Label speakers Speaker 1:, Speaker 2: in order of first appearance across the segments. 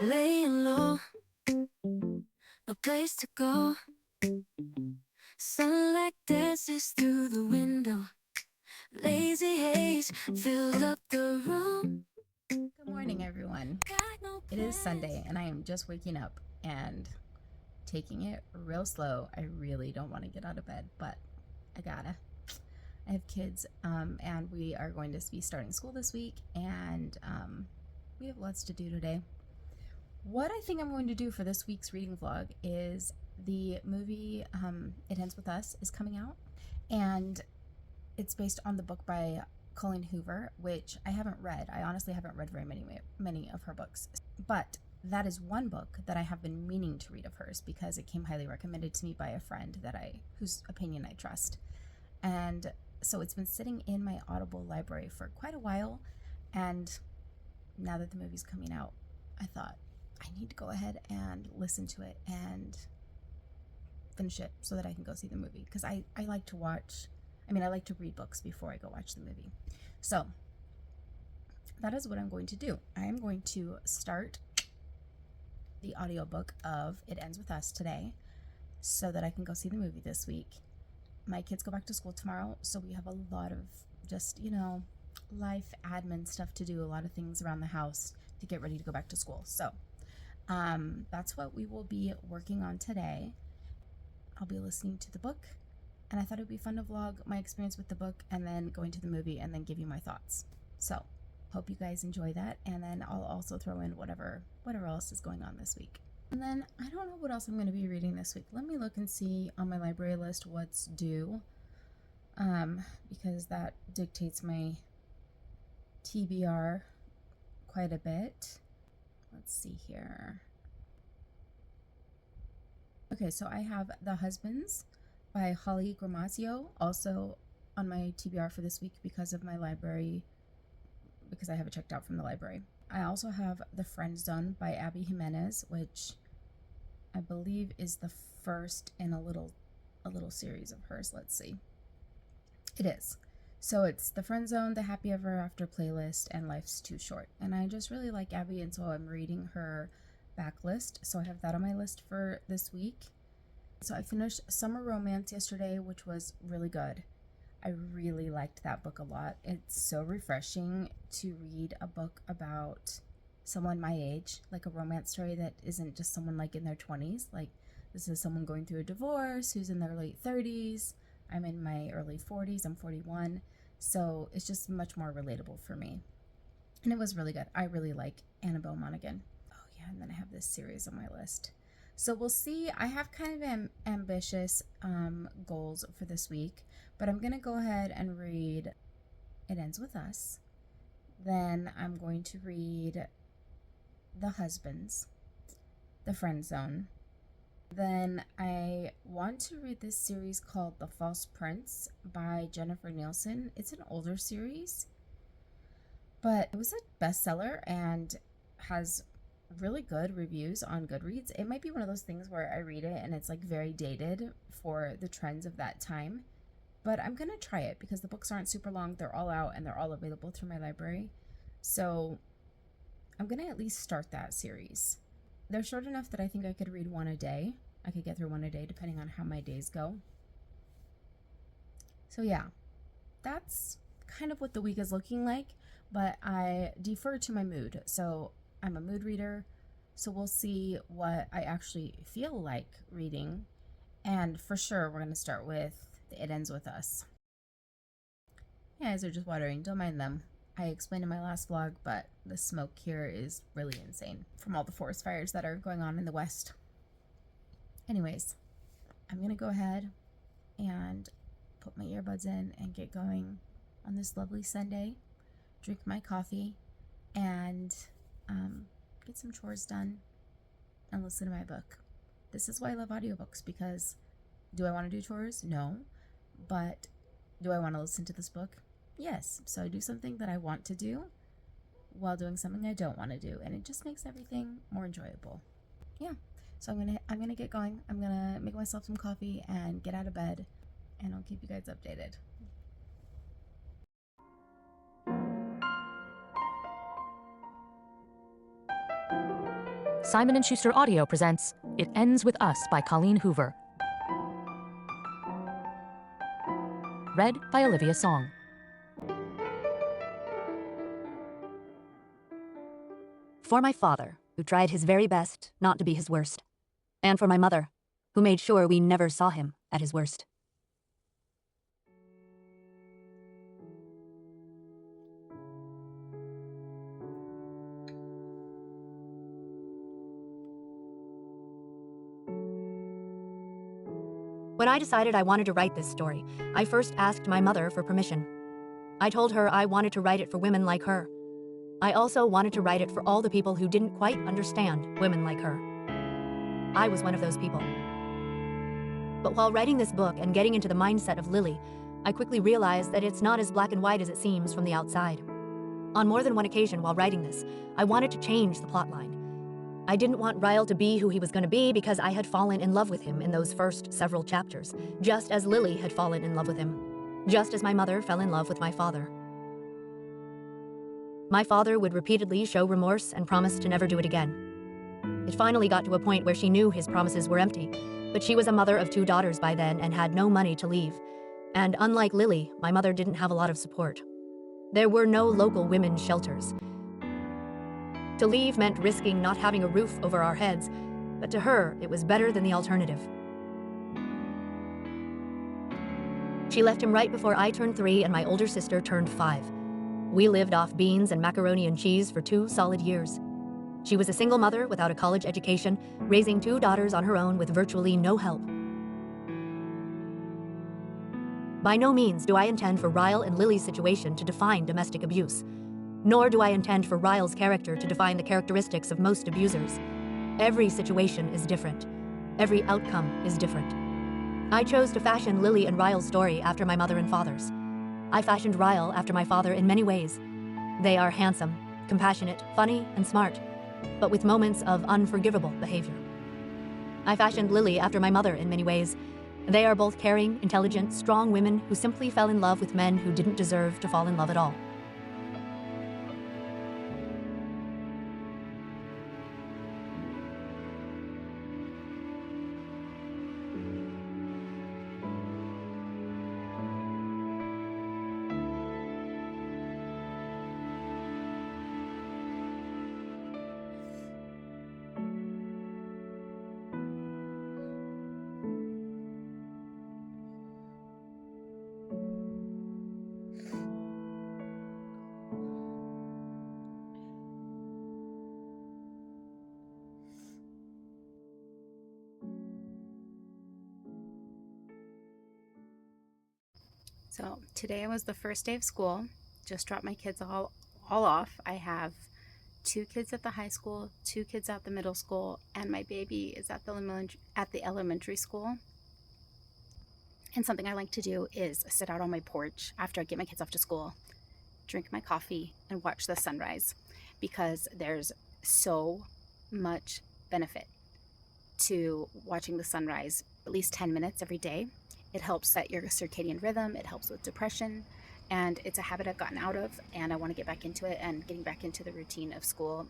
Speaker 1: Laying low, no place to go. Sunlight dances through the window. Lazy haze filled up the room.
Speaker 2: Good morning, everyone. It is Sunday, and I am just waking up and taking it real slow. I really don't want to get out of bed, but I gotta. I have kids, and we are going to be starting school this week, and we have lots to do today. What I think I'm going to do for this week's reading vlog is the movie It Ends With Us is coming out, and it's based on the book by Colleen Hoover, which I haven't read. I honestly haven't read very many of her books, but that is one book that I have been meaning to read of hers because it came highly recommended to me by a friend whose opinion I trust. And so it's been sitting in my Audible library for quite a while, and now that the movie's coming out, I thought I need to go ahead and listen to it and finish it so that I can go see the movie, because I like to I like to read books before I go watch the movie. So that is what I'm going to do. I am going to start the audiobook of It Ends With Us today so that I can go see the movie this week. My kids go back to school tomorrow, so we have a lot of just, life admin stuff to do, a lot of things around the house to get ready to go back to school. So that's what we will be working on today. I'll be listening to the book, and I thought it would be fun to vlog my experience with the book and then going to the movie and then give you my thoughts. So hope you guys enjoy that, and then I'll also throw in whatever else is going on this week. And then I don't know what else I'm going to be reading this week. Let me look and see on my library list what's due, because that dictates my TBR quite a bit. Let's see here. Okay, so I have The Husbands by Holly Gramazio also on my TBR for this week because of my library, because I have it checked out from the library. I also have The Friend Zone by Abby Jimenez, which I believe is the first in a little series of hers. Let's see. It is. So it's The Friend Zone, The Happy Ever After playlist, and Life's Too Short. And I just really like Abby, and so I'm reading her backlist. So I have that on my list for this week. So I finished Summer Romance yesterday, which was really good. I really liked that book a lot. It's so refreshing to read a book about someone my age, like a romance story that isn't just someone like in their 20s. Like, this is someone going through a divorce who's in their late 30s. I'm in my early 40s. I'm 41. So it's just much more relatable for me. And it was really good. I really like Annabelle Monaghan. Oh yeah, and then I have this series on my list. So we'll see. I have kind of ambitious goals for this week, but I'm going to go ahead and read It Ends With Us. Then I'm going to read The Husbands, The Friend Zone. Then I want to read this series called The False Prince by Jennifer Nielsen. It's an older series, but it was a bestseller and has really good reviews on Goodreads. It might be one of those things where I read it and it's like very dated for the trends of that time, but I'm gonna try it because the books aren't super long. They're all out and they're all available through my library. So I'm gonna at least start that series. They're short enough that I think I could read one a day. I could get through one a day depending on how my days go. So yeah, that's kind of what the week is looking like, but I defer to my mood. So I'm a mood reader, so we'll see what I actually feel like reading. And for sure, we're going to start with It Ends With Us. Yeah, eyes are just watering. Don't mind them. I explained in my last vlog, but the smoke here is really insane from all the forest fires that are going on in the West. Anyways, I'm going to go ahead and put my earbuds in and get going on this lovely Sunday, drink my coffee, and get some chores done and listen to my book. This is why I love audiobooks, because do I want to do chores? No. But do I want to listen to this book? Yes. So I do something that I want to do while doing something I don't want to do, and it just makes everything more enjoyable. Yeah. So I'm gonna get going. I'm gonna make myself some coffee and get out of bed, and I'll keep you guys updated.
Speaker 3: Simon & Schuster Audio presents It Ends With Us by Colleen Hoover. Read by Olivia Song.
Speaker 4: For my father, who tried his very best not to be his worst. And for my mother, who made sure we never saw him at his worst. When I decided I wanted to write this story, I first asked my mother for permission. I told her I wanted to write it for women like her. I also wanted to write it for all the people who didn't quite understand women like her. I was one of those people. But while writing this book and getting into the mindset of Lily, I quickly realized that it's not as black and white as it seems from the outside. On more than one occasion while writing this, I wanted to change the plotline. I didn't want Ryle to be who he was going to be because I had fallen in love with him in those first several chapters, just as Lily had fallen in love with him, just as my mother fell in love with my father. My father would repeatedly show remorse and promise to never do it again. It finally got to a point where she knew his promises were empty, but she was a mother of 2 daughters by then and had no money to leave. And unlike Lily, my mother didn't have a lot of support. There were no local women's shelters. To leave meant risking not having a roof over our heads, but to her, it was better than the alternative. She left him right before I turned 3 and my older sister turned 5. We lived off beans and macaroni and cheese for 2 solid years. She was a single mother without a college education, raising 2 daughters on her own with virtually no help. By no means do I intend for Ryle and Lily's situation to define domestic abuse. Nor do I intend for Ryle's character to define the characteristics of most abusers. Every situation is different. Every outcome is different. I chose to fashion Lily and Ryle's story after my mother and father's. I fashioned Ryle after my father in many ways. They are handsome, compassionate, funny, and smart, but with moments of unforgivable behavior. I fashioned Lily after my mother in many ways. They are both caring, intelligent, strong women who simply fell in love with men who didn't deserve to fall in love at all.
Speaker 2: So today was the first day of school. Just dropped my kids all off. I have 2 kids at the high school, 2 kids at the middle school, and my baby is at the elementary school. And something I like to do is sit out on my porch after I get my kids off to school, drink my coffee, and watch the sunrise, because there's so much benefit to watching the sunrise at least 10 minutes every day. It helps set your circadian rhythm, it helps with depression, and it's a habit I've gotten out of, and I want to get back into it, and getting back into the routine of school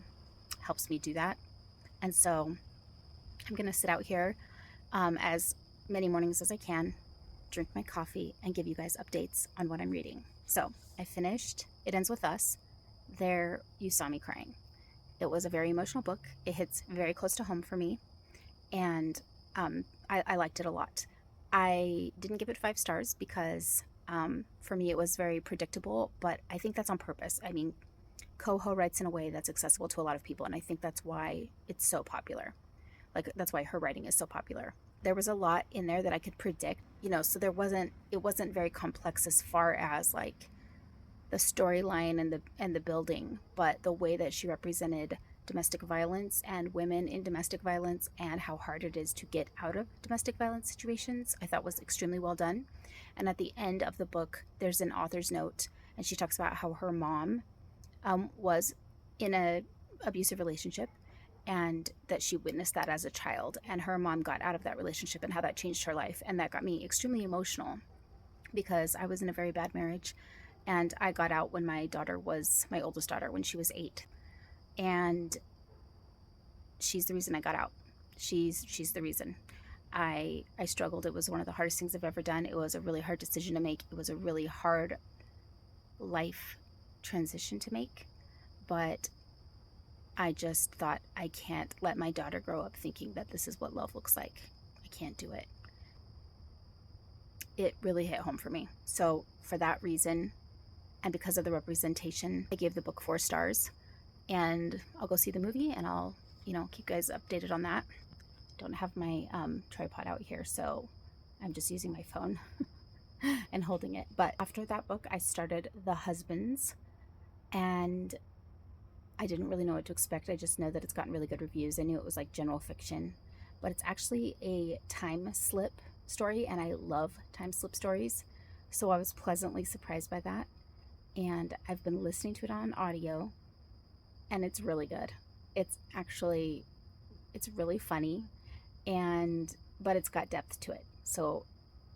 Speaker 2: helps me do that. And so I'm going to sit out here as many mornings as I can, drink my coffee, and give you guys updates on what I'm reading. So I finished It Ends With Us. There you saw me crying. It was a very emotional book. It hits very close to home for me, and I liked it a lot. I didn't give it 5 stars because for me it was very predictable, but I think that's on purpose. I mean, Coho writes in a way that's accessible to a lot of people, and I think that's why it's so popular. Like, that's why her writing is so popular. There was a lot in there that I could predict, so it wasn't very complex as far as like the storyline and the building, but the way that she represented domestic violence and women in domestic violence and how hard it is to get out of domestic violence situations, I thought was extremely well done. And at the end of the book, there's an author's note, and she talks about how her mom was in a abusive relationship, and that she witnessed that as a child, and her mom got out of that relationship and how that changed her life. And that got me extremely emotional because I was in a very bad marriage, and I got out when my oldest daughter, when she was 8. And she's the reason I got out. She's the reason. I struggled. It was one of the hardest things I've ever done. It was a really hard decision to make. It was a really hard life transition to make. But I just thought, I can't let my daughter grow up thinking that this is what love looks like. I can't do it. It really hit home for me. So for that reason, and because of the representation, I gave the book 4 stars. And I'll go see the movie, and I'll, keep you guys updated on that. Don't have my tripod out here, so I'm just using my phone and holding it. But after that book, I started The Husbands, and I didn't really know what to expect. I just know that it's gotten really good reviews. I knew it was like general fiction, but it's actually a time slip story, and I love time slip stories. So I was pleasantly surprised by that. And I've been listening to it on audio, and it's really good. It's really funny, but it's got depth to it. So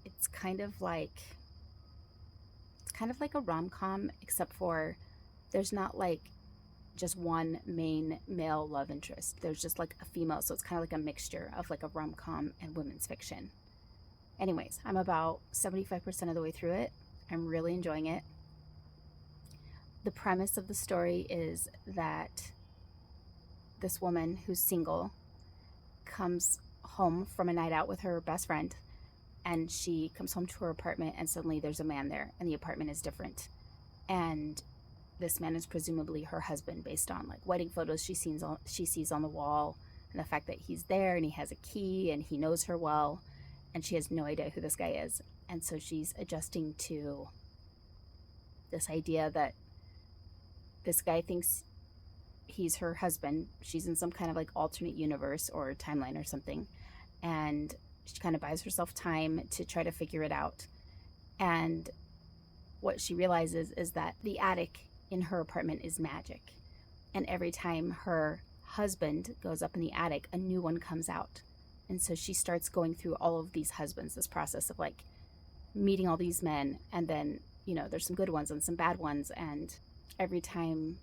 Speaker 2: it's kind of like a rom-com, except for there's not like just one main male love interest. There's just like a female, so it's kind of like a mixture of like a rom-com and women's fiction. Anyways, I'm about 75% of the way through it. I'm really enjoying it. The premise of the story is that this woman who's single comes home from a night out with her best friend, and she comes home to her apartment, and suddenly there's a man there, and the apartment is different. And this man is presumably her husband, based on like wedding photos she sees on the wall, and the fact that he's there and he has a key and he knows her well, and she has no idea who this guy is. And so she's adjusting to this idea that this guy thinks he's her husband. She's in some kind of like alternate universe or timeline or something, and she kind of buys herself time to try to figure it out. And what she realizes is that the attic in her apartment is magic, and every time her husband goes up in the attic, a new one comes out. And so she starts going through all of these husbands, this process of like meeting all these men, and then there's some good ones and some bad ones, and every time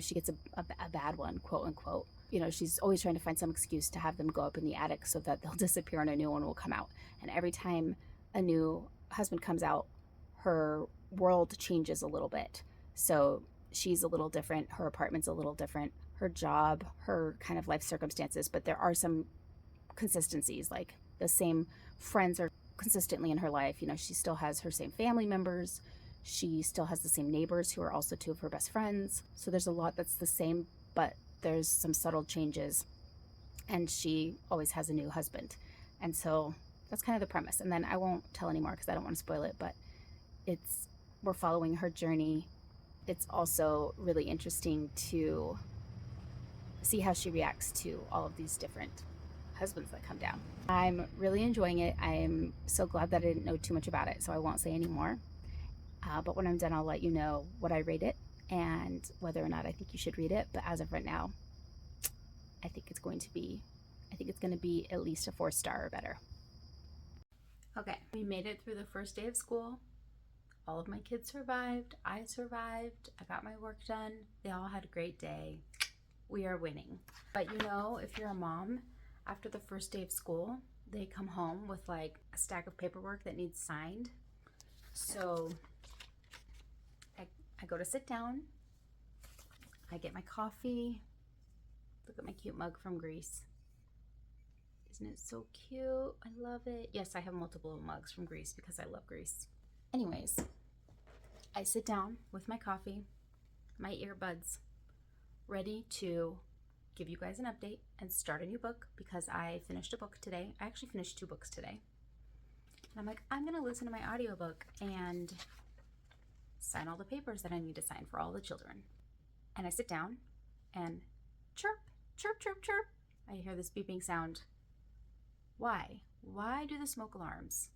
Speaker 2: she gets a bad one, quote unquote, she's always trying to find some excuse to have them go up in the attic so that they'll disappear and a new one will come out. And every time a new husband comes out, her world changes a little bit. So she's a little different, her apartment's a little different, her job, her kind of life circumstances, but there are some consistencies, like the same friends are consistently in her life. She still has her same family members. She still has the same neighbors who are also 2 of her best friends. So there's a lot that's the same, but there's some subtle changes. And she always has a new husband. And so that's kind of the premise. And then I won't tell anymore because I don't want to spoil it, but we're following her journey. It's also really interesting to see how she reacts to all of these different husbands that come down. I'm really enjoying it. I'm so glad that I didn't know too much about it, so I won't say any more. But when I'm done, I'll let you know what I rate it and whether or not I think you should read it. But as of right now, I think it's going to be at least a 4-star or better. Okay, we made it through the first day of school. All of my kids survived. I survived. I got my work done. They all had a great day. We are winning. But if you're a mom, after the first day of school, they come home with like a stack of paperwork that needs signed. So I go to sit down, I get my coffee. Look at my cute mug from Greece. Isn't it so cute? I love it. Yes, I have multiple mugs from Greece because I love Greece. Anyways, I sit down with my coffee, my earbuds, ready to give you guys an update and start a new book because I finished a book today. I actually finished 2 books today. And I'm like, I'm gonna listen to my audiobook and sign all the papers that I need to sign for all the children. And I sit down and chirp, chirp, chirp, chirp. I hear this beeping sound. Why? Why do the smoke alarms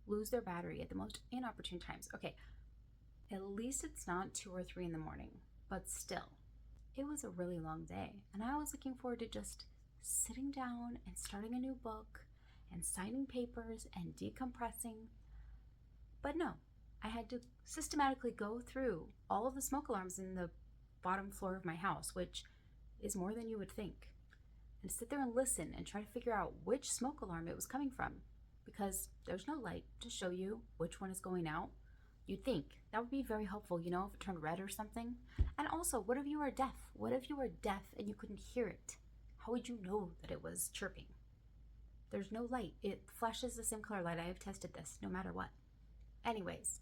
Speaker 2: lose their battery at the most inopportune times? Okay, at least it's not 2 or 3 in the morning, but still, it was a really long day. And I was looking forward to just sitting down and starting a new book and signing papers and decompressing. But no, I had to systematically go through all of the smoke alarms in the bottom floor of my house, which is more than you would think. And sit there and listen and try to figure out which smoke alarm it was coming from, because there's no light to show you which one is going out. You'd think that would be very helpful, if it turned red or something. And also, what if you were deaf? What if you were deaf and you couldn't hear it? How would you know that it was chirping? There's no light. It flashes the same color light. I have tested this, no matter what. Anyways,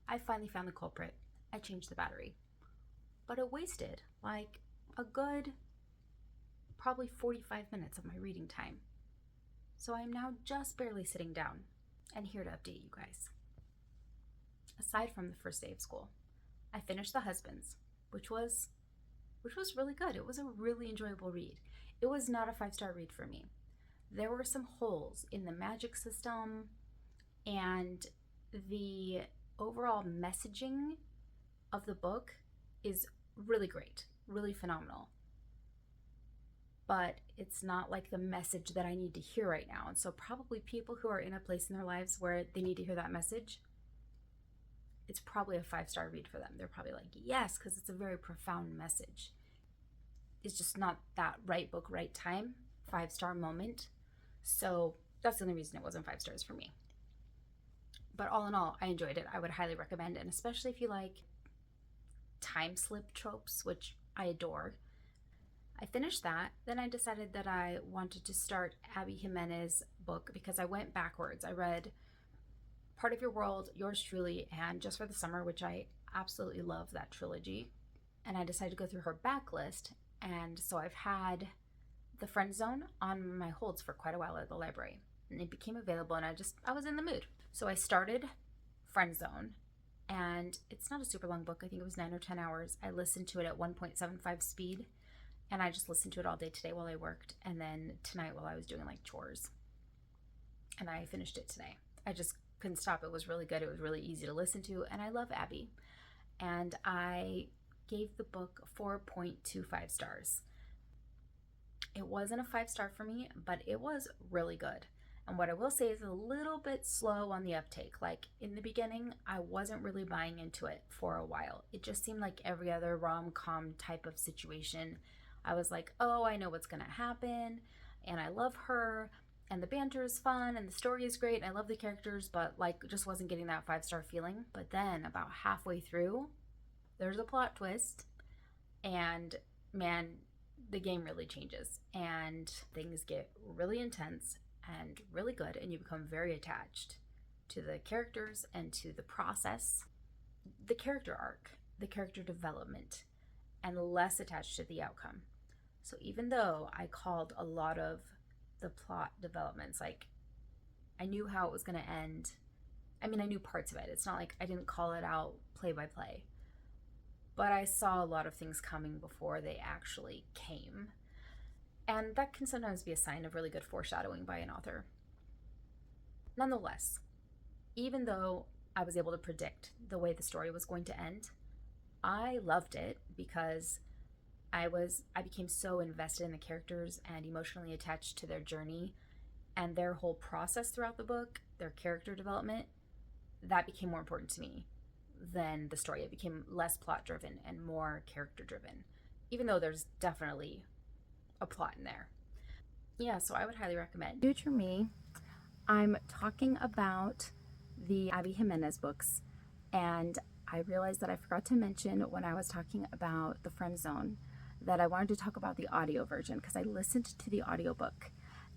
Speaker 2: I finally found the culprit. I changed the battery. But it wasted like a good probably 45 minutes of my reading time. So I am now just barely sitting down and here to update you guys. Aside from the first day of school, I finished The Husbands, which was really good. It was a really enjoyable read. It was not a 5-star read for me. There were some holes in the magic system, and the overall messaging of the book is really great, really phenomenal. But it's not like the message that I need to hear right now. And so probably people who are in a place in their lives where they need to hear that message, it's probably a 5-star read for them. They're probably like, yes, because it's a very profound message. It's just not that right book, right time, 5-star moment. So that's the only reason it wasn't 5 stars for me. But all in all, I enjoyed it. I would highly recommend it, and especially if you like time slip tropes, which I adore. I finished that. Then I decided that I wanted to start Abby Jimenez's book because I went backwards. I read Part of Your World, Yours Truly, and Just for the Summer, which I absolutely love that trilogy. And I decided to go through her backlist. And so I've had The Friend Zone on my holds for quite a while at the library. And it became available and I was in the mood. So I started Friend Zone, and it's not a super long book. I think it was 9 or 10 hours. I listened to it at 1.75 speed. And I just listened to it all day today while I worked, and then tonight while I was doing like chores. And I finished it today. I just couldn't stop. It was really good. It was really easy to listen to, and I love Abby. And I gave the book 4.25 stars. It wasn't a 5-star for me, but it was really good. And what I will say is a little bit slow on the uptake. Like in the beginning, I wasn't really buying into it for a while. It just seemed like every other rom-com type of situation. I was like, oh, I know what's going to happen, and I love her, and the banter is fun, and the story is great, and I love the characters, but like just wasn't getting that 5-star feeling. But then about halfway through, there's a plot twist, and man, the game really changes, and things get really intense and really good, and you become very attached to the characters and to the process, the character arc, the character development, and less attached to the outcome. So even though I called a lot of the plot developments, like I knew how it was going to end. I mean, I knew parts of it. It's not like I didn't call it out play by play. But I saw a lot of things coming before they actually came. And that can sometimes be a sign of really good foreshadowing by an author. Nonetheless, even though I was able to predict the way the story was going to end, I loved it because I became so invested in the characters and emotionally attached to their journey and their whole process throughout the book, their character development. That became more important to me than the story. It became less plot driven and more character driven, even though there's definitely a plot in there. Yeah, so I would highly recommend. Future me, I'm talking about the Abby Jimenez books, and I realized that I forgot to mention when I was talking about The Friend Zone that I wanted to talk about the audio version because I listened to the audiobook.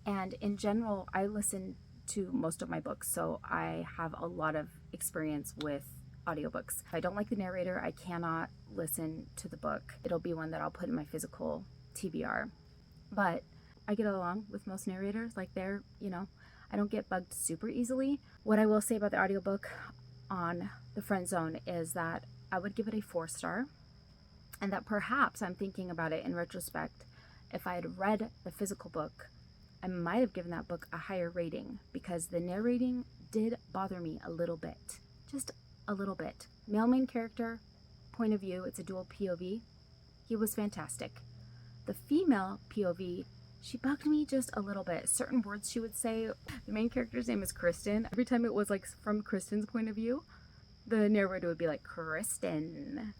Speaker 2: And in general, I listen to most of my books, so I have a lot of experience with audiobooks. If I don't like the narrator, I cannot listen to the book. It'll be one that I'll put in my physical TBR. But I get along with most narrators. Like I don't get bugged super easily. What I will say about the audiobook on The Friend Zone is that I would give it a 4-star, and that perhaps, I'm thinking about it in retrospect, if I had read the physical book, I might have given that book a higher rating because the narrating did bother me a little bit. Just a little bit. Male main character, point of view, it's a dual POV. He was fantastic. The female POV, she bugged me just a little bit. Certain words she would say. The main character's name is Kristen. Every time it was like from Kristen's point of view, the narrator would be like, Kristen.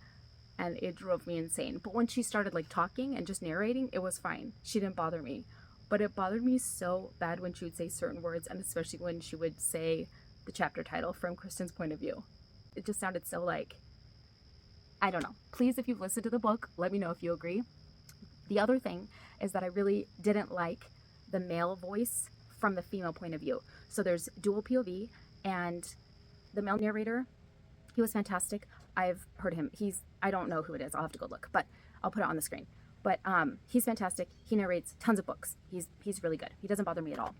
Speaker 2: and it drove me insane. But when she started like talking and just narrating, it was fine. She didn't bother me. But it bothered me so bad when she would say certain words, and especially when she would say the chapter title from Kristen's point of view. It just sounded so like, I don't know. Please, if you've listened to the book, let me know if you agree. The other thing is that I really didn't like the male voice from the female point of view. So there's dual POV, and the male narrator, he was fantastic. I've heard him. I don't know who it is. I'll have to go look, but I'll put it on the screen. But he's fantastic. He narrates tons of books. He's really good. He doesn't bother me at all.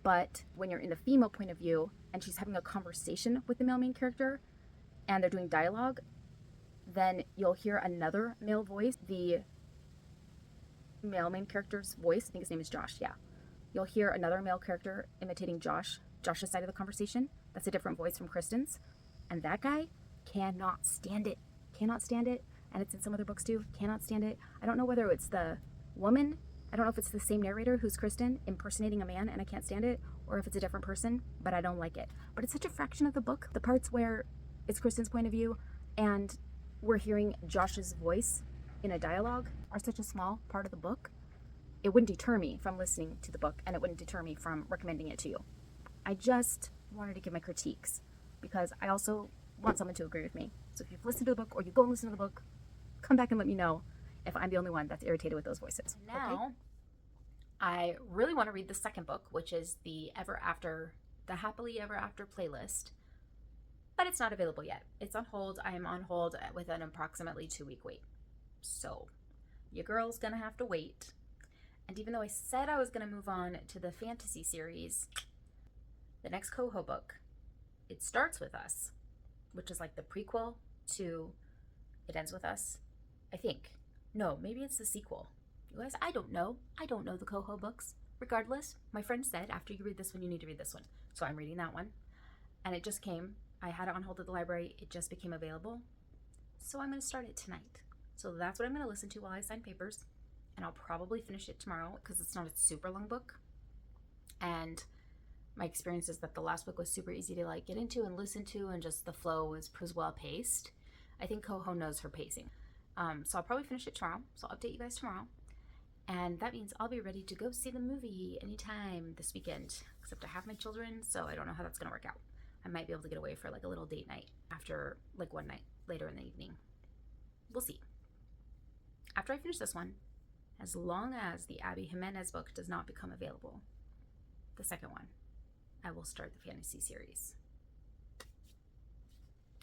Speaker 2: But when you're in the female point of view and she's having a conversation with the male main character and they're doing dialogue, then you'll hear another male voice, the male main character's voice. I think his name is Josh. Yeah. You'll hear another male character imitating Josh's side of the conversation. That's a different voice from Kristen's. And that guy cannot stand it. Cannot stand it. And it's in some other books too. Cannot stand it. I don't know whether it's the woman. I don't know if it's the same narrator who's Kristen impersonating a man and I can't stand it, or if it's a different person, but I don't like it. But it's such a fraction of the book. The parts where it's Kristen's point of view and we're hearing Josh's voice in a dialogue are such a small part of the book. It wouldn't deter me from listening to the book, and it wouldn't deter me from recommending it to you. I just wanted to give my critiques because I also want someone to agree with me. So if you've listened to the book or you go and listen to the book, come back and let me know if I'm the only one that's irritated with those voices. Now, okay? I really want to read the second book, which is the Happily Ever After playlist, but it's not available yet. It's on hold. I am on hold with an approximately 2-week wait. So your girl's gonna have to wait. And even though I said I was gonna move on to the fantasy series, the next Coho book, It Starts With Us, which is like the prequel to It Ends With Us, I think. No, maybe it's the sequel. You guys, I don't know. I don't know the Coho books. Regardless, my friend said after you read this one, you need to read this one. So I'm reading that one. And it just came. I had it on hold at the library. It just became available. So I'm going to start it tonight. So that's what I'm going to listen to while I sign papers. And I'll probably finish it tomorrow because it's not a super long book. And my experience is that the last book was super easy to like get into and listen to, and just the flow was well paced. I think Coho knows her pacing. So I'll probably finish it tomorrow. So I'll update you guys tomorrow. And that means I'll be ready to go see the movie anytime this weekend, except I have my children, so I don't know how that's going to work out. I might be able to get away for like a little date night after like one night later in the evening. We'll see. After I finish this one, as long as the Abby Jimenez book does not become available, the second one, I will start the fantasy series.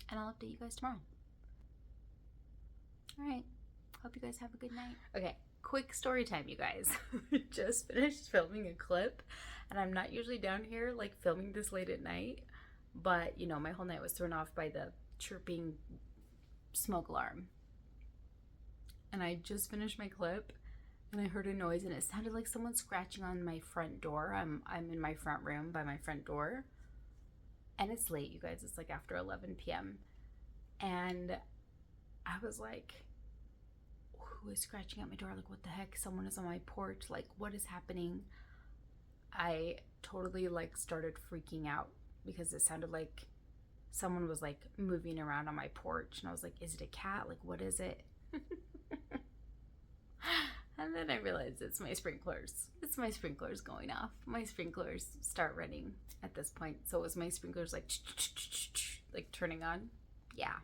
Speaker 2: And I'll update you guys tomorrow. All right. Hope you guys have a good night. Okay. Quick story time, you guys. Just finished filming a clip, and I'm not usually down here like filming this late at night, but you know, my whole night was thrown off by the chirping smoke alarm. And I just finished my clip and I heard a noise, and it sounded like someone scratching on my front door. I'm in my front room by my front door, and it's late, you guys. It's like after 11 p.m. and I was like, who is scratching at my door? Like, what the heck? Someone is on my porch. Like, what is happening? I totally like started freaking out because it sounded like someone was like moving around on my porch, and I was like, is it a cat? Like, what is it? And then I realized it's my sprinklers. It's my sprinklers going off. My sprinklers start running at this point. So it was my sprinklers like turning on. Yeah.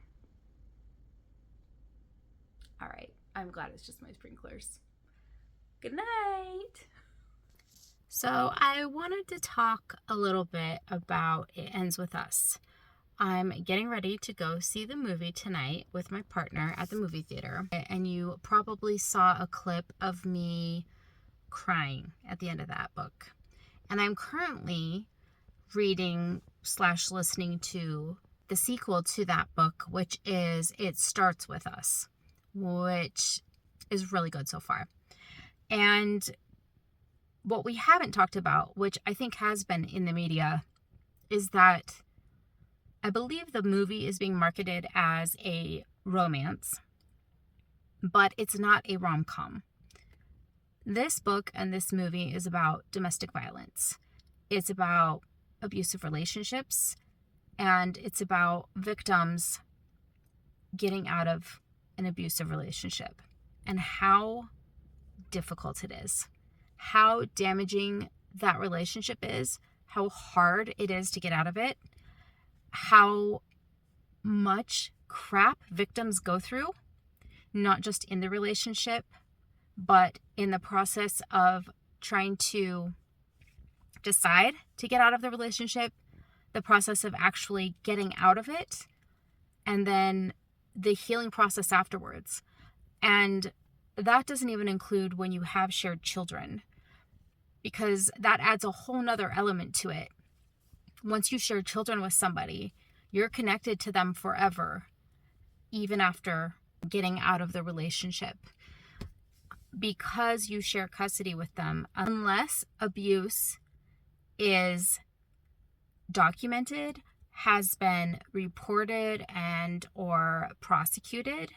Speaker 2: All right. I'm glad it's just my sprinklers. Good night. So I wanted to talk a little bit about It Ends With Us. I'm getting ready to go see the movie tonight with my partner at the movie theater. And you probably saw a clip of me crying at the end of that book. And I'm currently reading / listening to the sequel to that book, which is It Starts With Us, which is really good so far. And what we haven't talked about, which I think has been in the media, is that I believe the movie is being marketed as a romance, but it's not a rom-com. This book and this movie is about domestic violence. It's about abusive relationships, and it's about victims getting out of an abusive relationship and how difficult it is, how damaging that relationship is, how hard it is to get out of it, how much crap victims go through, not just in the relationship, but in the process of trying to decide to get out of the relationship, the process of actually getting out of it, and then the healing process afterwards. And that doesn't even include when you have shared children, because that adds a whole nother element to it. Once you share children with somebody, you're connected to them forever, even after getting out of the relationship, because you share custody with them. Unless abuse is documented, has been reported and or prosecuted,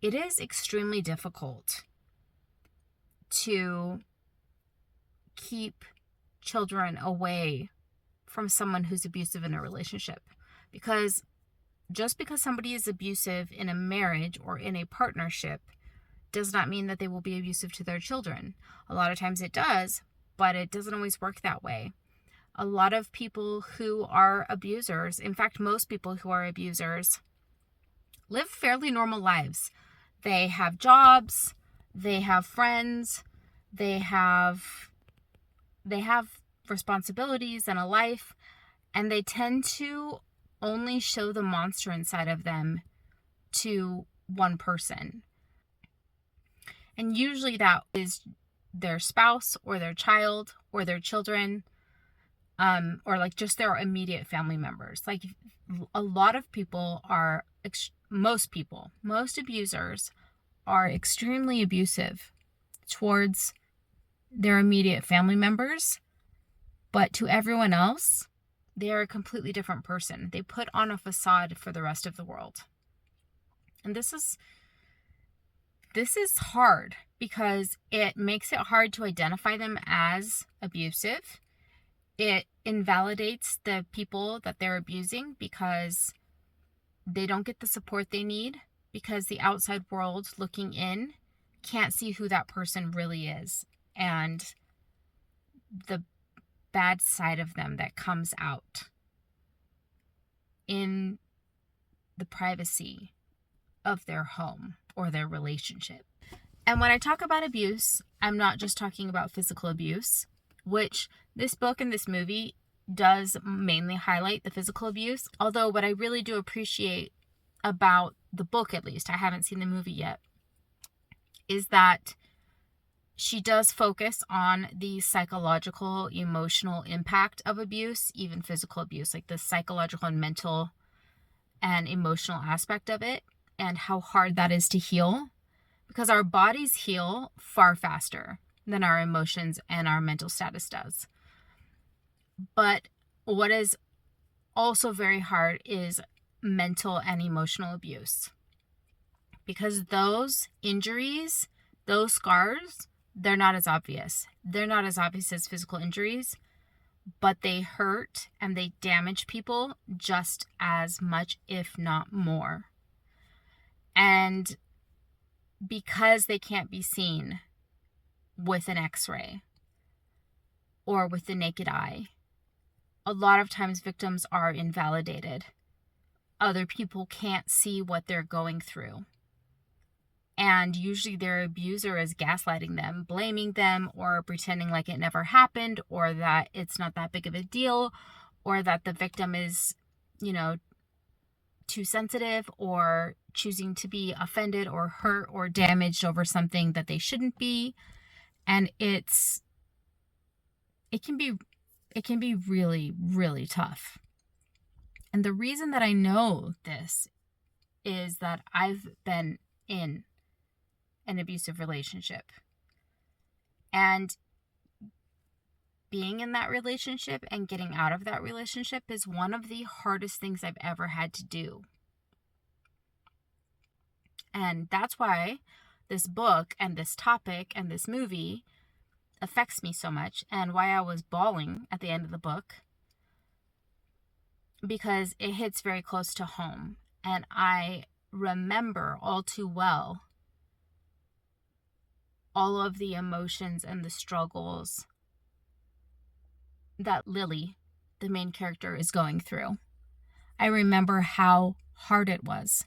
Speaker 2: it is extremely difficult to keep children away from someone who's abusive in a relationship. Because just because somebody is abusive in a marriage or in a partnership does not mean that they will be abusive to their children. A lot of times it does, but it doesn't always work that way. A lot of people who are abusers, in fact, most people who are abusers, live fairly normal lives. They have jobs, they have friends, they have responsibilities and a life, and they tend to only show the monster inside of them to one person. And usually that is their spouse or their child or their children, or like just their immediate family members. Like a lot of people are, most abusers are extremely abusive towards their immediate family members, but to everyone else, they are a completely different person. They put on a facade for the rest of the world. And this is hard because it makes it hard to identify them as abusive. It invalidates the people that they're abusing because they don't get the support they need, because the outside world looking in can't see who that person really is and the bad side of them that comes out in the privacy of their home or their relationship. And when I talk about abuse, I'm not just talking about physical abuse, which this book and this movie does mainly highlight the physical abuse. Although what I really do appreciate about the book, at least, I haven't seen the movie yet, is that she does focus on the psychological, emotional impact of abuse, even physical abuse, like the psychological and mental and emotional aspect of it, and how hard that is to heal, because our bodies heal far faster than our emotions and our mental status does. But what is also very hard is mental and emotional abuse, because those injuries, those scars, they're not as obvious. They're not as obvious as physical injuries, but they hurt and they damage people just as much, if not more. And because they can't be seen with an X-ray or with the naked eye, a lot of times victims are invalidated. Other people can't see what they're going through. And usually their abuser is gaslighting them, blaming them, or pretending like it never happened, or that it's not that big of a deal, or that the victim is, too sensitive, or choosing to be offended or hurt or damaged over something that they shouldn't be. And it can be really, really tough. And the reason that I know this is that I've been in an abusive relationship. And being in that relationship and getting out of that relationship is one of the hardest things I've ever had to do. And that's why this book and this topic and this movie affects me so much, and why I was bawling at the end of the book, because it hits very close to home. And I remember all too well all of the emotions and the struggles that Lily, the main character, is going through. I remember how hard it was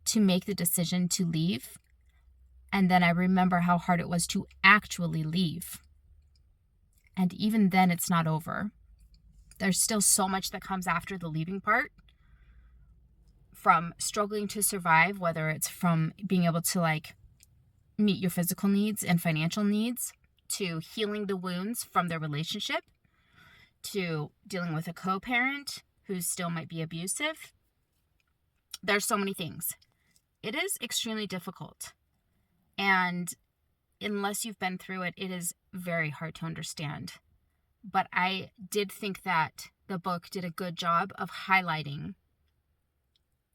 Speaker 2: to make the decision to leave, and then I remember how hard it was to actually leave. And even then, it's not over. There's still so much that comes after the leaving part, from struggling to survive, whether it's from being able to meet your physical needs and financial needs, to healing the wounds from their relationship, to dealing with a co-parent who still might be abusive. There's so many things. It is extremely difficult. And unless you've been through it, it is very hard to understand. But I did think that the book did a good job of highlighting,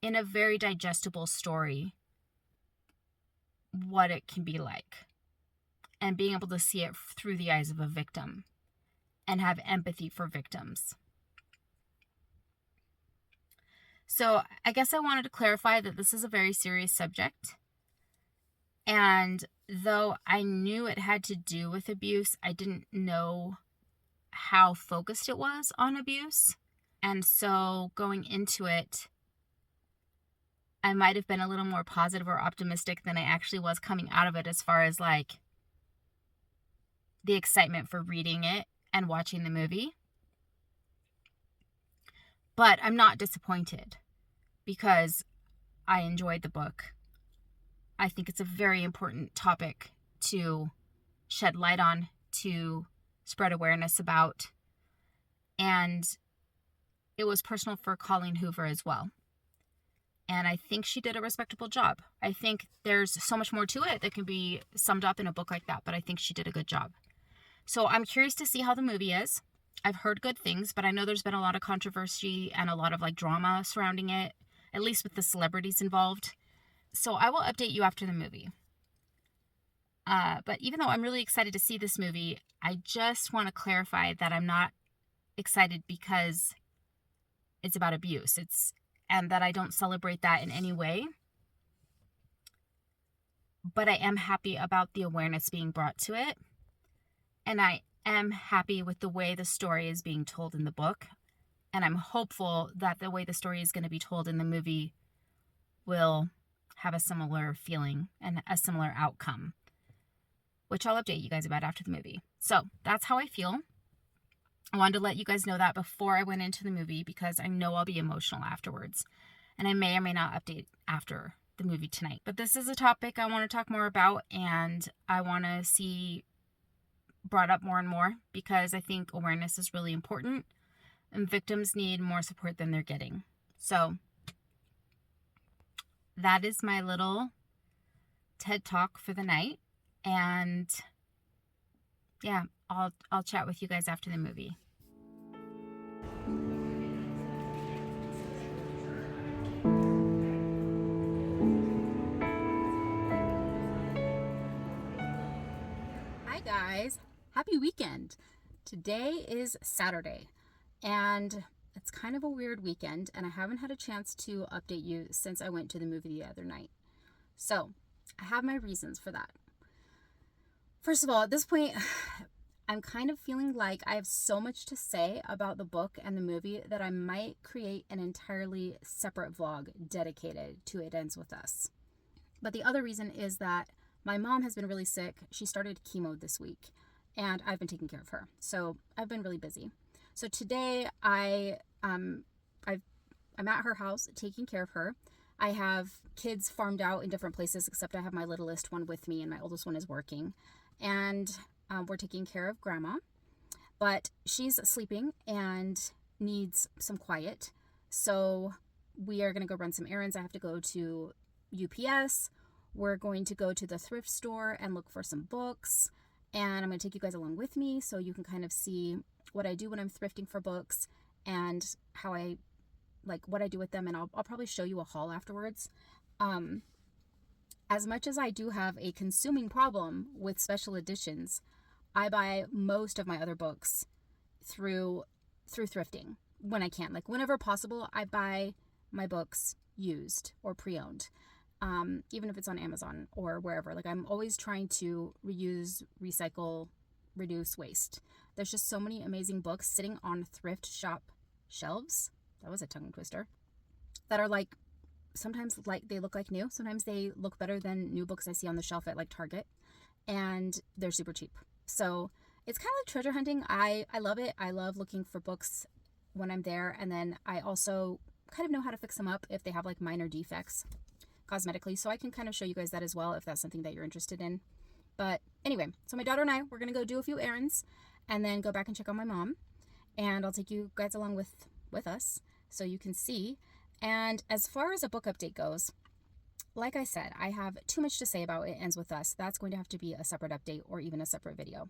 Speaker 2: in a very digestible story, what it can be like, and being able to see it through the eyes of a victim and have empathy for victims. So I guess I wanted to clarify that this is a very serious subject. And though I knew it had to do with abuse, I didn't know how focused it was on abuse. And so going into it, I might have been a little more positive or optimistic than I actually was coming out of it, as far as the excitement for reading it and watching the movie. But I'm not disappointed, because I enjoyed the book. I think it's a very important topic to shed light on, to spread awareness about. And it was personal for Colleen Hoover as well. And I think she did a respectable job. I think there's so much more to it that can be summed up in a book like that, but I think she did a good job. So I'm curious to see how the movie is. I've heard good things, but I know there's been a lot of controversy and a lot of drama surrounding it, at least with the celebrities involved. So I will update you after the movie. But even though I'm really excited to see this movie, I just want to clarify that I'm not excited because it's about abuse. And that I don't celebrate that in any way. But I am happy about the awareness being brought to it. And I am happy with the way the story is being told in the book. And I'm hopeful that the way the story is going to be told in the movie will have a similar feeling and a similar outcome, which I'll update you guys about after the movie. So that's how I feel. I wanted to let you guys know that before I went into the movie, because I know I'll be emotional afterwards. And I may or may not update after the movie tonight. But this is a topic I want to talk more about, and I want to see brought up more and more, because I think awareness is really important and victims need more support than they're getting. So that is my little TED Talk for the night. And yeah, I'll chat with you guys after the movie. Hi guys, happy weekend. Today is Saturday, and it's kind of a weird weekend, and I haven't had a chance to update you since I went to the movie the other night. So I have my reasons for that. First of all, at this point, I'm kind of feeling like I have so much to say about the book and the movie that I might create an entirely separate vlog dedicated to It Ends With Us. But the other reason is that my mom has been really sick. She started chemo this week, and I've been taking care of her. So I've been really busy. So today I'm at her house taking care of her. I have kids farmed out in different places, except I have my littlest one with me, and my oldest one is working. And we're taking care of Grandma, but she's sleeping and needs some quiet. So we are going to go run some errands. I have to go to UPS. We're going to go to the thrift store and look for some books. And I'm going to take you guys along with me so you can kind of see what I do when I'm thrifting for books and how I what I do with them. And I'll probably show you a haul afterwards. As much as I do have a consuming problem with special editions, I buy most of my other books through thrifting when I can. Whenever possible, I buy my books used or pre-owned, even if it's on Amazon or wherever. Like, I'm always trying to reuse, recycle, reduce waste. There's just so many amazing books sitting on thrift shop shelves. That was a tongue twister. That are like, sometimes like they look like new. Sometimes they look better than new books I see on the shelf at like Target, and they're super cheap. So it's kind of like treasure hunting. I love it. I love looking for books when I'm there. And then I also kind of know how to fix them up if they have like minor defects cosmetically. So I can kind of show you guys that as well if that's something that you're interested in. But anyway, so my daughter and I, we're going to go do a few errands and then go back and check on my mom. And I'll take you guys along with us so you can see. And as far as a book update goes, like I said, I have too much to say about It Ends With Us. That's going to have to be a separate update or even a separate video.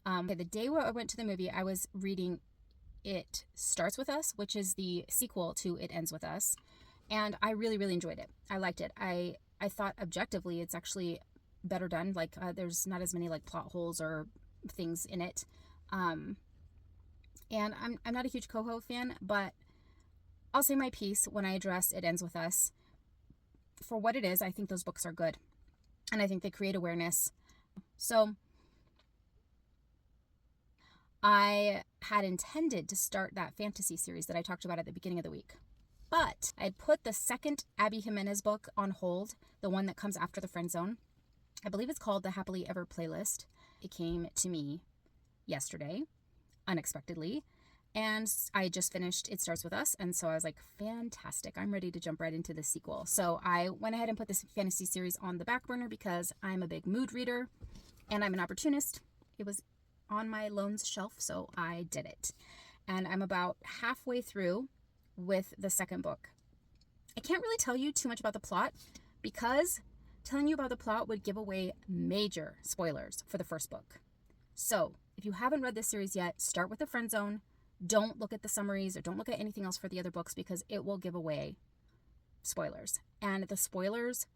Speaker 2: Okay, the day where I went to the movie, I was reading It Starts With Us, which is the sequel to It Ends With Us. And I really, really enjoyed it. I liked it. I thought objectively it's actually better done. Like, there's not as many like plot holes or things in it. And I'm not a huge Coho fan, but I'll say my piece when I address It Ends With Us. For what it is, I think those books are good. And I think they create awareness. So I had intended to start that fantasy series that I talked about at the beginning of the week. But I had put the second Abby Jimenez book on hold, the one that comes after The Friend Zone. I believe it's called The Happily Ever Playlist. It came to me yesterday, unexpectedly. And I just finished It Starts With Us. And so I was like, fantastic. I'm ready to jump right into the sequel. So I went ahead and put this fantasy series on the back burner because I'm a big mood reader and I'm an opportunist. It was on my loans shelf, so I did it. And I'm about halfway through with the second book. I can't really tell you too much about the plot because telling you about the plot would give away major spoilers for the first book. So if you haven't read this series yet, start with The Friend Zone. Don't look at the summaries or don't look at anything else for the other books because it will give away spoilers. And the spoilers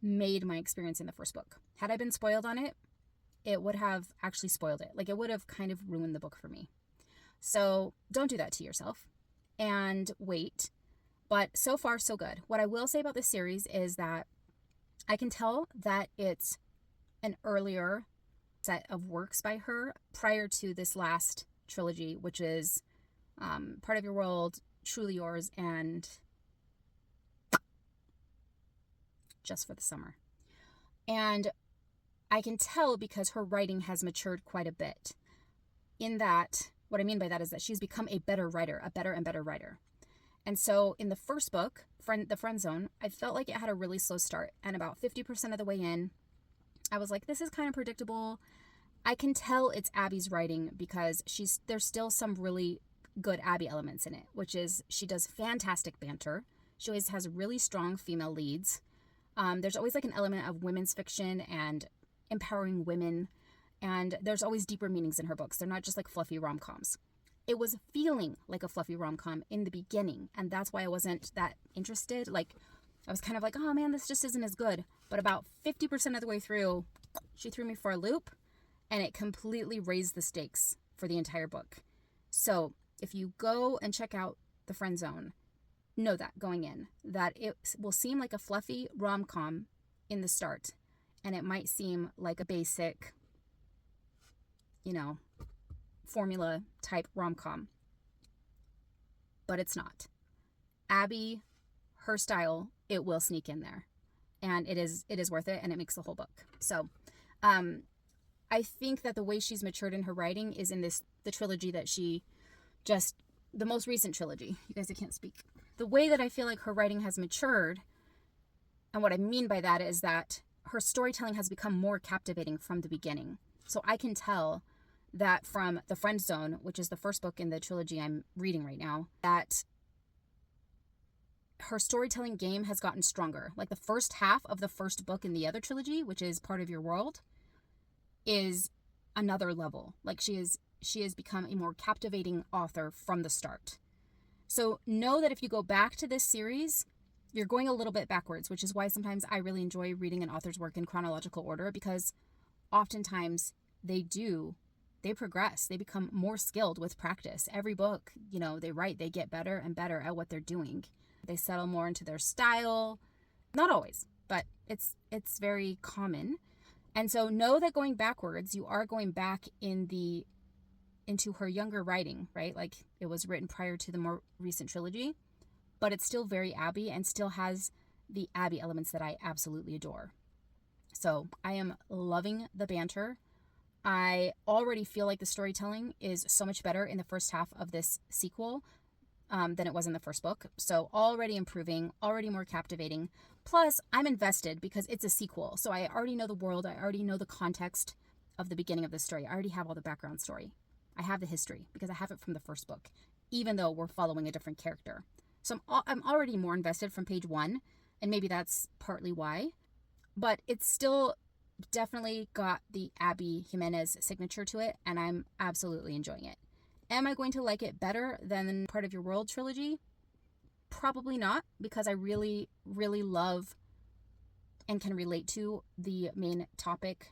Speaker 2: made my experience in the first book. Had I been spoiled on it, it would have actually spoiled it. Like, it would have kind of ruined the book for me. So don't do that to yourself and wait. But so far, so good. What I will say about this series is that I can tell that it's an earlier set of works by her prior to this last trilogy, which is Part of Your World, Truly Yours, and Just for the Summer. And I can tell because her writing has matured quite a bit. In that, what I mean by that is that she's become a better writer, a better and better writer. And so in the first book, The Friend Zone, I felt like it had a really slow start. And about 50% of the way in, I was like, this is kind of predictable. I can tell it's Abby's writing because there's still some really good Abby elements in it, which is she does fantastic banter. She always has really strong female leads. There's always like an element of women's fiction and empowering women. And there's always deeper meanings in her books. They're not just like fluffy rom-coms. It was feeling like a fluffy rom-com in the beginning. And that's why I wasn't that interested. Like, I was kind of like, oh man, this just isn't as good. But about 50% of the way through, she threw me for a loop. And it completely raised the stakes for the entire book. So if you go and check out The Friend Zone, know that going in, that it will seem like a fluffy rom-com in the start. And it might seem like a basic, formula type rom-com. But it's not. Abby, her style, it will sneak in there. And it is worth it, and it makes the whole book. So, I think that the way she's matured in her writing is in the trilogy that the most recent trilogy. You guys, I can't speak. The way that I feel like her writing has matured, and what I mean by that is that her storytelling has become more captivating from the beginning. So I can tell that from The Friend Zone, which is the first book in the trilogy I'm reading right now, that her storytelling game has gotten stronger. Like, the first half of the first book in the other trilogy, which is Part of Your World, is another level. Like, she has become a more captivating author from the start. So know that if you go back to this series, you're going a little bit backwards, which is why sometimes I really enjoy reading an author's work in chronological order, because oftentimes they progress. They become more skilled with practice. Every book, they write, they get better and better at what they're doing. They settle more into their style. Not always, but it's very common. And so know that going backwards, you are going back into her younger writing, right? Like it was written prior to the more recent trilogy, but it's still very Abby and still has the Abby elements that I absolutely adore. So I am loving the banter. I already feel like the storytelling is so much better in the first half of this sequel than it was in the first book. So already improving, already more captivating. Plus, I'm invested because it's a sequel. So I already know the world. I already know the context of the beginning of the story. I already have all the background story. I have the history because I have it from the first book, even though we're following a different character. So I'm already more invested from page 1, and maybe that's partly why. But it's still definitely got the Abby Jimenez signature to it, and I'm absolutely enjoying it. Am I going to like it better than Part of Your World trilogy? Probably not, because I really, really love and can relate to the main topic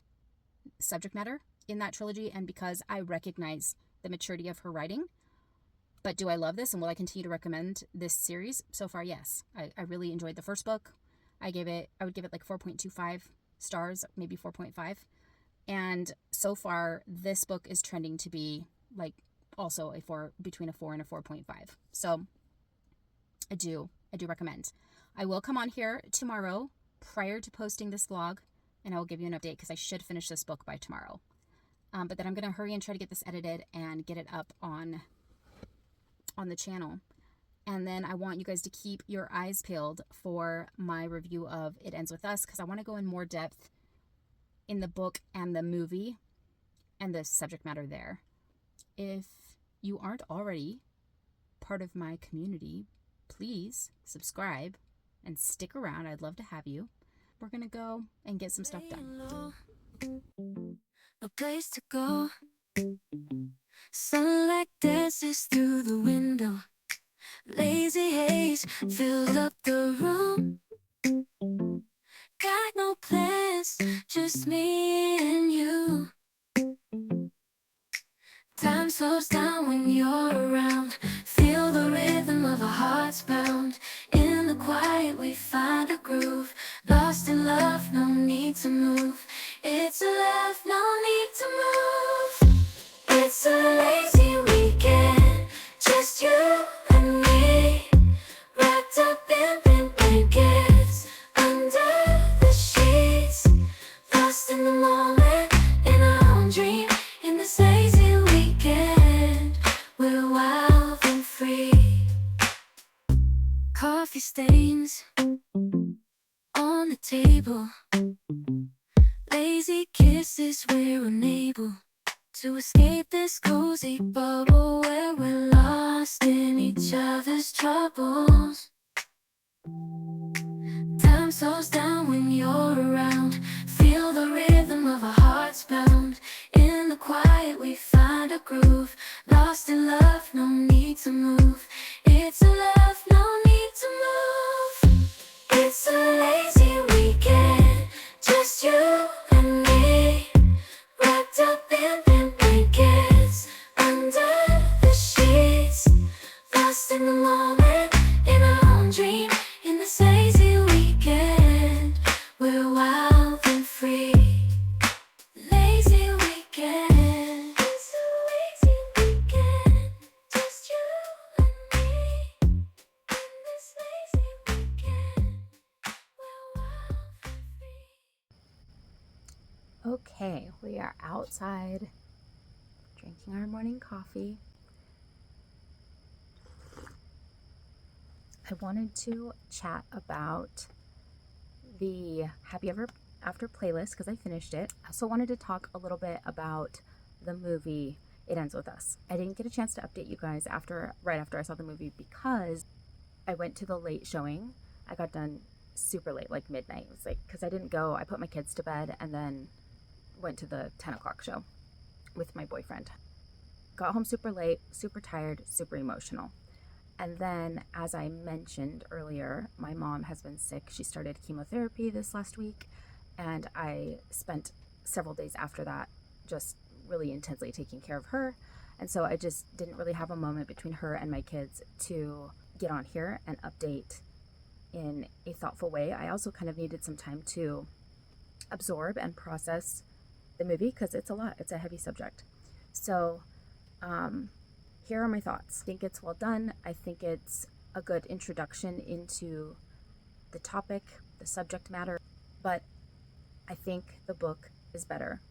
Speaker 2: subject matter in that trilogy, and because I recognize the maturity of her writing. But do I love this, and will I continue to recommend this series? So far, yes. I really enjoyed the first book. I would give it like 4.25 stars, maybe 4.5. And so far, this book is trending to be like also between a 4 and a 4.5. So I do recommend. I will come on here tomorrow prior to posting this vlog, and I will give you an update because I should finish this book by tomorrow. But then I'm going to hurry and try to get this edited and get it up on the channel. And then I want you guys to keep your eyes peeled for my review of It Ends With Us, because I want to go in more depth in the book and the movie and the subject matter there. If you aren't already part of my community, please subscribe and stick around. I'd love to have you. We're going to go and get some stuff done.
Speaker 1: No place to go. Sunlight dances through the window. Lazy haze filled up the room. Got no plans, just me and you. Time slows down when you're around. Feel the rhythm of our hearts pound. In the quiet we find a groove. Lost in love, no need to move. It's a love, no need to move. It's a lazy weekend, just you and me. Wrapped up in pink blankets, under the sheets. Lost in the moment, in our own dream. In this lazy weekend, we're wild and free. Coffee stains on the table. Lazy kisses, we're unable to escape this cozy bubble where we're lost in each other's troubles. Time slows down when you're around. Feel the rhythm of our hearts pound. In the quiet we find a groove. Lost in love, no need to move. It's a love, no need to move. It's a lazy weekend, just you and me. Wrapped up in pink blankets, under the sheets. Lost in the moment, in our own dream. In this lazy weekend, we're wild and free. Lazy weekend, it's a lazy weekend, just you and me. In this lazy weekend, we're wild and free.
Speaker 2: Okay, we are outside drinking our morning coffee. I wanted to chat about the Happy Ever After playlist because I finished it. I also wanted to talk a little bit about the movie It Ends With Us. I didn't get a chance to update you guys right after I saw the movie because I went to the late showing. I got done super late, like midnight. It was like, because I didn't go, I put my kids to bed and then went to the 10 o'clock show with my boyfriend. Got home super late, super tired, super emotional. And then, as I mentioned earlier, my mom has been sick. She started chemotherapy this last week, and I spent several days after that just really intensely taking care of her. And so I just didn't really have a moment between her and my kids to get on here and update in a thoughtful way. I also kind of needed some time to absorb and process the movie because it's a lot. It's a heavy subject. So here are my thoughts. I think it's well done. I think it's a good introduction into the topic, the subject matter, but I think the book is better.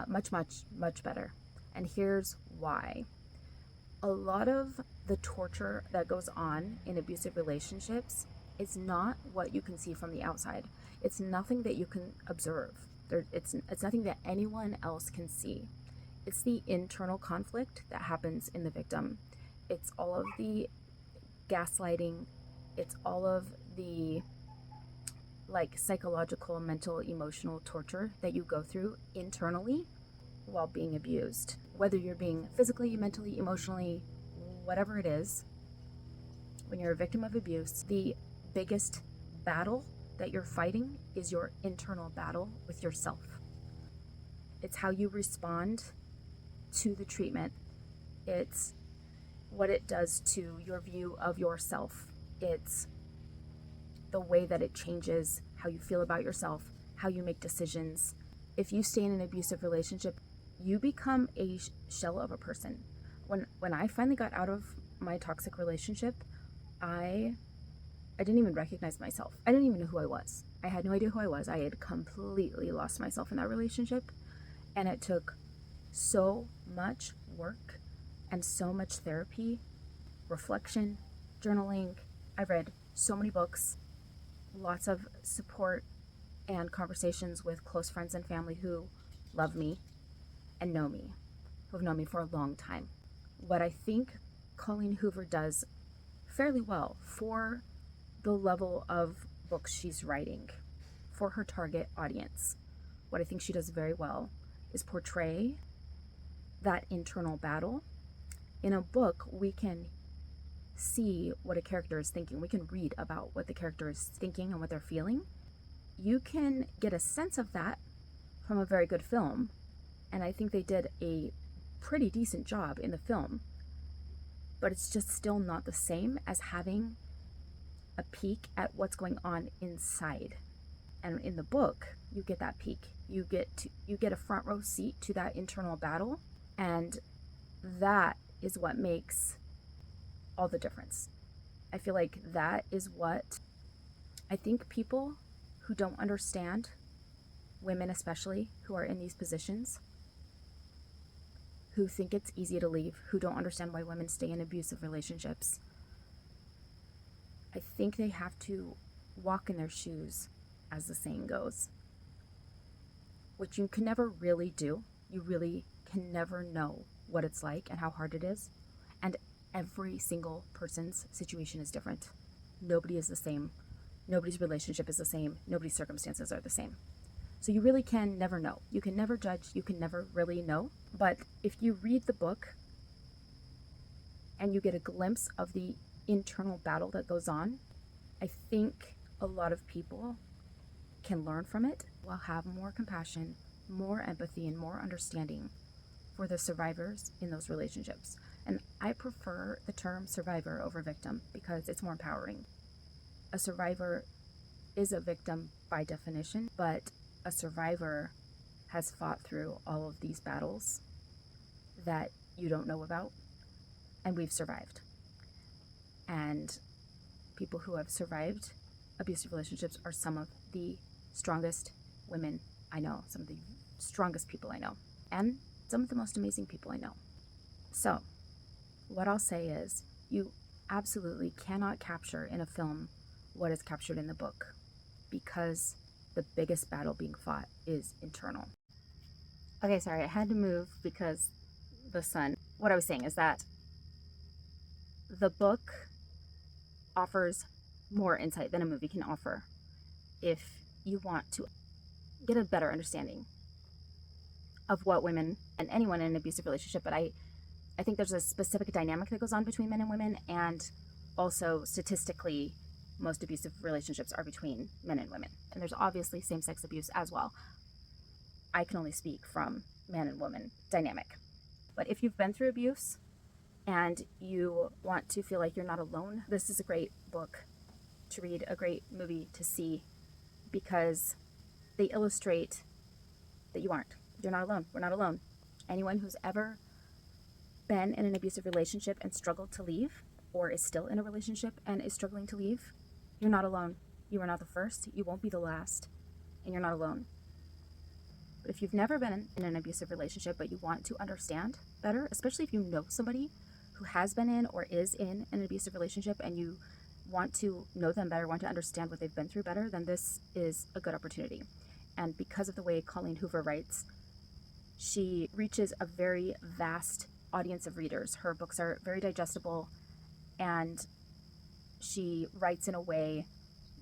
Speaker 2: Much, much, much better. And here's why. A lot of the torture that goes on in abusive relationships is not what you can see from the outside. It's nothing that you can observe. It's nothing that anyone else can see. It's the internal conflict that happens in the victim. It's all of the gaslighting. It's all of the psychological, mental, emotional torture that you go through internally while being abused. Whether you're being physically, mentally, emotionally, whatever it is, when you're a victim of abuse, the biggest battle that you're fighting is your internal battle with yourself. It's how you respond to the treatment. It's what it does to your view of yourself. It's the way that it changes how you feel about yourself, how you make decisions. If you stay in an abusive relationship, you become a shell of a person. When I finally got out of my toxic relationship, I didn't even recognize myself. I didn't even know who I was. I had no idea who I was. I had completely lost myself in that relationship. And it took so much work and so much therapy, reflection, journaling. I read so many books, lots of support and conversations with close friends and family who love me and know me, who have known me for a long time. What I think Colleen Hoover does fairly well for the level of books she's writing for her target audience, what I think she does very well is portray that internal battle. In a book, we can see what a character is thinking. We can read about what the character is thinking and what they're feeling. You can get a sense of that from a very good film, and I think they did a pretty decent job in the film, but it's just still not the same as having a peek at what's going on inside. And in the book, you get that peek. You get a front row seat to that internal battle, and that is what makes all the difference. I feel like that is what I think people who don't understand, women especially, who are in these positions, who think it's easy to leave, who don't understand why women stay in abusive relationships, I think they have to walk in their shoes, as the saying goes, which you can never really do. You really can never know what it's like and how hard it is. And every single person's situation is different. Nobody is the same. Nobody's relationship is the same. Nobody's circumstances are the same. So you really can never know. You can never judge. You can never really know. But if you read the book and you get a glimpse of the internal battle that goes on, I think a lot of people can learn from it, will have more compassion, more empathy, and more understanding for the survivors in those relationships. And I prefer the term survivor over victim because it's more empowering. A survivor is a victim by definition, but a survivor has fought through all of these battles that you don't know about, and we've survived. And people who have survived abusive relationships are some of the strongest women I know, some of the strongest people I know, and some of the most amazing people I know. So, what I'll say is, you absolutely cannot capture in a film what is captured in the book, because the biggest battle being fought is internal. Okay, sorry, I had to move because the sun. What I was saying is that the book offers more insight than a movie can offer if you want to get a better understanding of what women and anyone in an abusive relationship, but I think there's a specific dynamic that goes on between men and women, and also statistically most abusive relationships are between men and women, and there's obviously same-sex abuse as well. I can only speak from man and woman dynamic, but if you've been through abuse, and you want to feel like you're not alone, this is a great book to read, a great movie to see, because they illustrate that you aren't. You're not alone. We're not alone. Anyone who's ever been in an abusive relationship and struggled to leave, or is still in a relationship and is struggling to leave, you're not alone. You are not the first. You won't be the last. And you're not alone. But if you've never been in an abusive relationship, but you want to understand better, especially if you know somebody who has been in or is in an abusive relationship and you want to know them better, want to understand what they've been through better, then this is a good opportunity. And because of the way Colleen Hoover writes, she reaches a very vast audience of readers. Her books are very digestible, and she writes in a way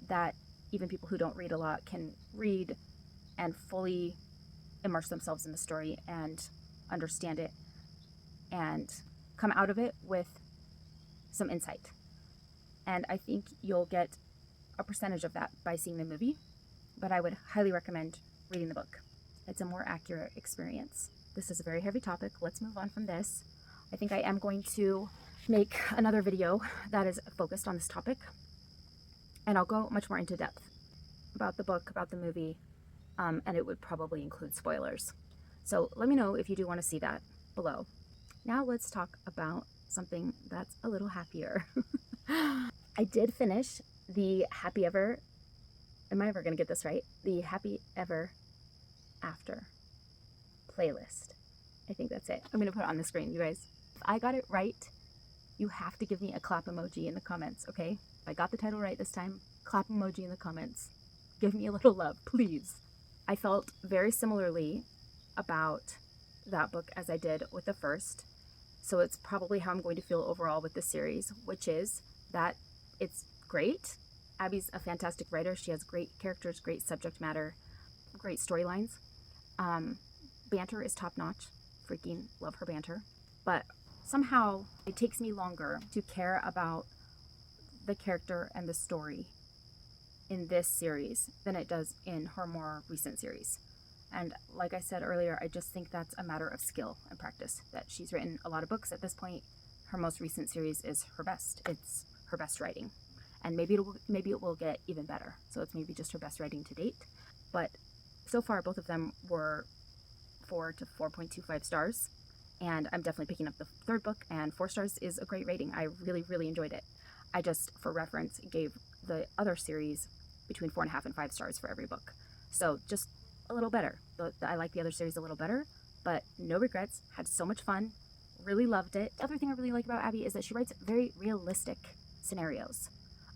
Speaker 2: that even people who don't read a lot can read and fully immerse themselves in the story and understand it and come out of it with some insight. And I think you'll get a percentage of that by seeing the movie, but I would highly recommend reading the book. It's a more accurate experience. This is a very heavy topic. Let's move on from this. I think I am going to make another video that is focused on this topic, and I'll go much more into depth about the book, about the movie, and it would probably include spoilers. So let me know if you do want to see that below. Now let's talk about something that's a little happier. I did finish the Happy Ever, am I ever going to get this right? The Happy Ever After playlist. I think that's it. I'm going to put it on the screen, you guys. If I got it right, you have to give me a clap emoji in the comments, okay? If I got the title right this time, clap emoji in the comments. Give me a little love, please. I felt very similarly about that book as I did with the first. So it's probably how I'm going to feel overall with this series, which is that it's great. Abby's a fantastic writer. She has great characters, great subject matter, great storylines. Banter is top-notch. Freaking love her banter. But somehow it takes me longer to care about the character and the story in this series than it does in her more recent series. And like I said earlier, I just think that's a matter of skill and practice, that she's written a lot of books at this point. Her most recent series is her best. It's her best writing. And maybe it will get even better. So it's maybe just her best writing to date. But so far, both of them were 4 to 4.25 stars. And I'm definitely picking up the third book, and 4 stars is a great rating. I really, really enjoyed it. I just, for reference, gave the other series between 4.5 and 5 stars for every book. So just a little better. I like the other series a little better, but no regrets. Had so much fun. Really loved it. The other thing I really like about Abby is that she writes very realistic scenarios.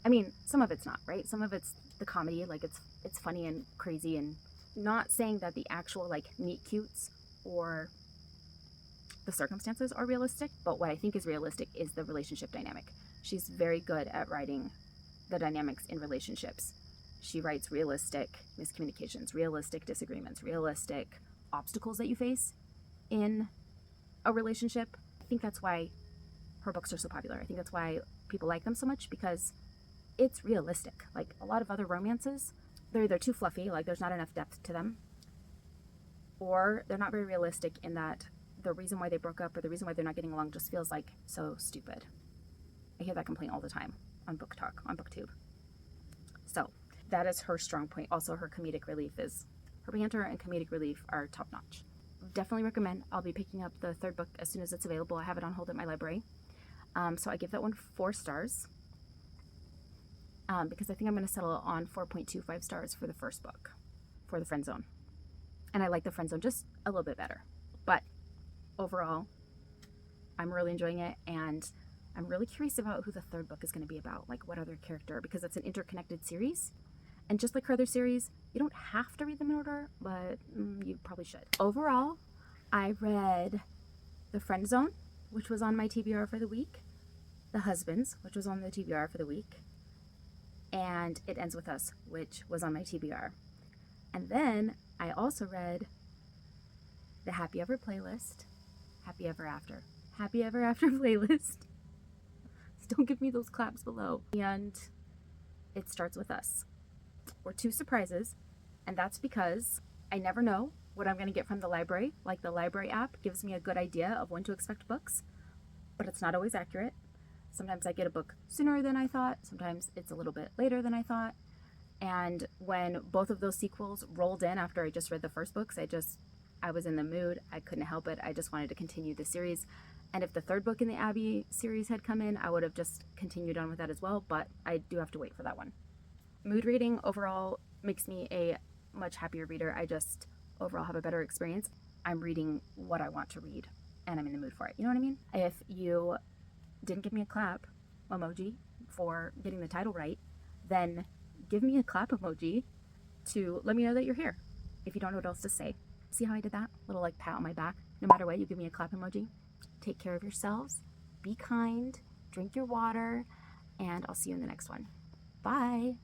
Speaker 2: I mean, some of it's not, right? Some of it's the comedy, like it's funny and crazy, and not saying that the actual like meet cutes or the circumstances are realistic, but what I think is realistic is the relationship dynamic. She's very good at writing the dynamics in relationships. She writes realistic miscommunications, realistic disagreements, realistic obstacles that you face in a relationship. I think that's why her books are so popular. I think that's why people like them so much, because it's realistic. Like a lot of other romances, they're either too fluffy, like there's not enough depth to them, or they're not very realistic in that the reason why they broke up or the reason why they're not getting along just feels like so stupid. I hear that complaint all the time on Book Talk, on BookTube. So that is her strong point. Also, her comedic relief is, her banter and comedic relief are top notch. Definitely recommend. I'll be picking up the third book as soon as it's available. I have it on hold at my library. So I give that one 4 stars. Because I think I'm going to settle on 4.25 stars for the first book, for The Friend Zone. And I like The Friend Zone just a little bit better. But overall, I'm really enjoying it, and I'm really curious about who the third book is going to be about, like what other character, because it's an interconnected series. And just like her other series, you don't have to read them in order, but you probably should. Overall, I read The Friend Zone, which was on my TBR for the week, The Husbands, which was on the TBR for the week, and It Ends With Us, which was on my TBR. And then I also read the Happy Ever playlist, Happy Ever After playlist. Don't give me those claps below. And It Starts With Us. Were 2 surprises, and that's because I never know what I'm going to get from the library. Like the library app gives me a good idea of when to expect books, but it's not always accurate. Sometimes I get a book sooner than I thought. Sometimes it's a little bit later than I thought. And when both of those sequels rolled in after I just read the first books, I was in the mood. I couldn't help it. I just wanted to continue the series. And if the third book in the Abby series had come in, I would have just continued on with that as well, but I do have to wait for that one. Mood reading overall makes me a much happier reader. I just overall have a better experience. I'm reading what I want to read, and I'm in the mood for it. You know what I mean? If you didn't give me a clap emoji for getting the title right, then give me a clap emoji to let me know that you're here. If you don't know what else to say. See how I did that? Little like pat on my back. No matter what, you give me a clap emoji. Take care of yourselves. Be kind. Drink your water. And I'll see you in the next one. Bye.